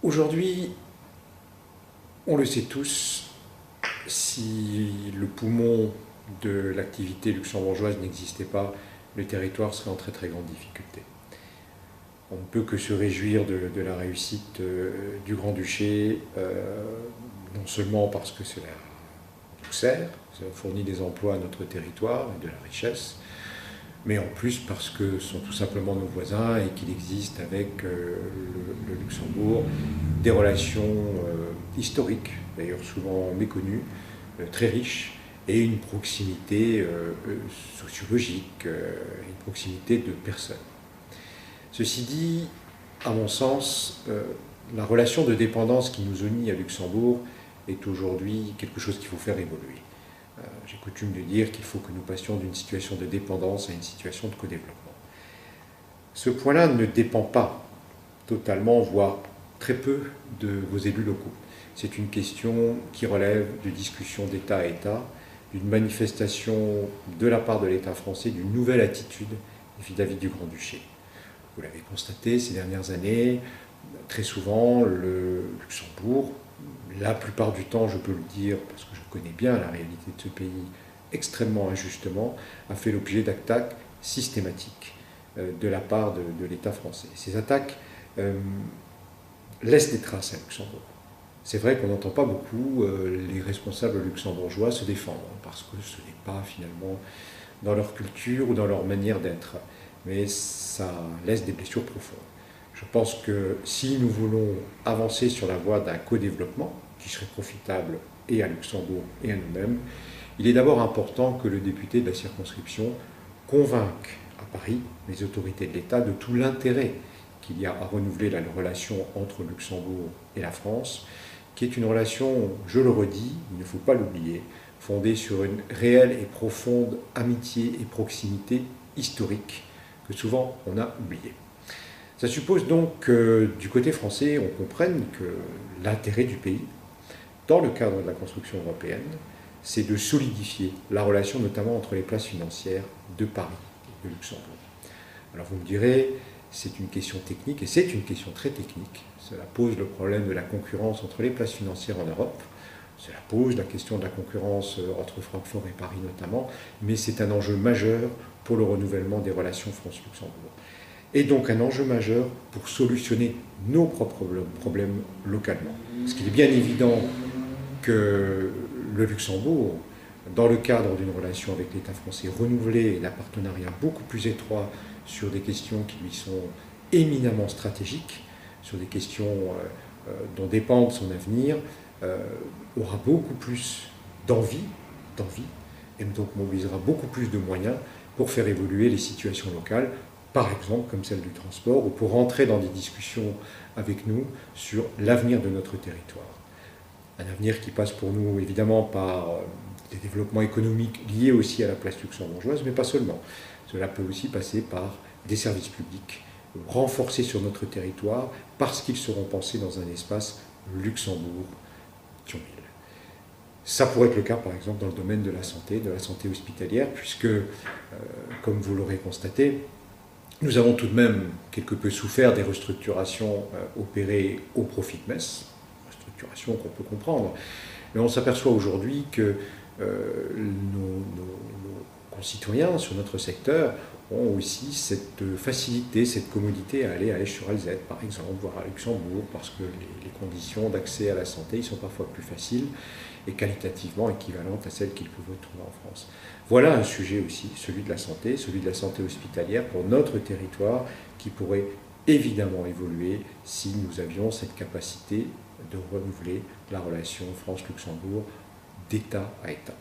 Aujourd'hui, on le sait tous, si le poumon de l'activité luxembourgeoise n'existait pas, le territoire serait en très très grande difficulté. On ne peut que se réjouir de la réussite du Grand-Duché, non seulement parce que cela nous sert, ça fournit des emplois à notre territoire et de la richesse, mais en plus parce que ce sont tout simplement nos voisins et qu'il existe avec le Luxembourg des relations historiques, d'ailleurs souvent méconnues, très riches, et une proximité sociologique, une proximité de personnes. Ceci dit, à mon sens, la relation de dépendance qui nous unit à Luxembourg est aujourd'hui quelque chose qu'il faut faire évoluer. J'ai coutume de dire qu'il faut que nous passions d'une situation de dépendance à une situation de co-développement. Ce point-là ne dépend pas totalement, voire très peu, de vos élus locaux. C'est une question qui relève de discussions d'État à État, d'une manifestation de la part de l'État français d'une nouvelle attitude vis-à-vis du Grand-Duché. Vous l'avez constaté ces dernières années, très souvent le Luxembourg, la plupart du temps, je peux le dire parce que je connais bien la réalité de ce pays extrêmement injustement, a fait l'objet d'attaques systématiques de la part de l'État français. Ces attaques laissent des traces à Luxembourg. C'est vrai qu'on n'entend pas beaucoup les responsables luxembourgeois se défendre, parce que ce n'est pas finalement dans leur culture ou dans leur manière d'être, mais ça laisse des blessures profondes. Je pense que si nous voulons avancer sur la voie d'un co-développement, qui serait profitable et à Luxembourg et à nous-mêmes, il est d'abord important que le député de la circonscription convainque à Paris les autorités de l'État de tout l'intérêt qu'il y a à renouveler la relation entre Luxembourg et la France, qui est une relation, je le redis, il ne faut pas l'oublier, fondée sur une réelle et profonde amitié et proximité historique que souvent on a oubliée. Ça suppose donc que du côté français, on comprenne que l'intérêt du pays, dans le cadre de la construction européenne, c'est de solidifier la relation notamment entre les places financières de Paris et de Luxembourg. Alors vous me direz, c'est une question technique, et c'est une question très technique. Cela pose le problème de la concurrence entre les places financières en Europe, cela pose la question de la concurrence entre Francfort et Paris notamment, mais c'est un enjeu majeur pour le renouvellement des relations France-Luxembourg. Et donc un enjeu majeur pour solutionner nos propres problèmes localement. Parce qu'il est bien évident que le Luxembourg, dans le cadre d'une relation avec l'État français renouvelée, d'un partenariat beaucoup plus étroit sur des questions qui lui sont éminemment stratégiques, sur des questions dont dépend son avenir, aura beaucoup plus d'envie, et donc mobilisera beaucoup plus de moyens pour faire évoluer les situations locales, par exemple comme celle du transport, ou pour entrer dans des discussions avec nous sur l'avenir de notre territoire. Un avenir qui passe pour nous évidemment par des développements économiques liés aussi à la place luxembourgeoise, mais pas seulement. Cela peut aussi passer par des services publics renforcés sur notre territoire parce qu'ils seront pensés dans un espace Luxembourg-Thionville. Ça pourrait être le cas par exemple dans le domaine de la santé hospitalière, puisque, comme vous l'aurez constaté, nous avons tout de même quelque peu souffert des restructurations opérées au profit de Metz, restructurations qu'on peut comprendre, mais on s'aperçoit aujourd'hui que nos concitoyens sur notre secteur ont aussi cette facilité, cette commodité à aller à Esch-sur-Alzette, par exemple, voire à Luxembourg, parce que les conditions d'accès à la santé sont parfois plus faciles et qualitativement équivalentes à celles qu'ils peuvent retrouver en France. Voilà un sujet aussi, celui de la santé hospitalière pour notre territoire, qui pourrait évidemment évoluer si nous avions cette capacité de renouveler la relation France-Luxembourg d'État à État.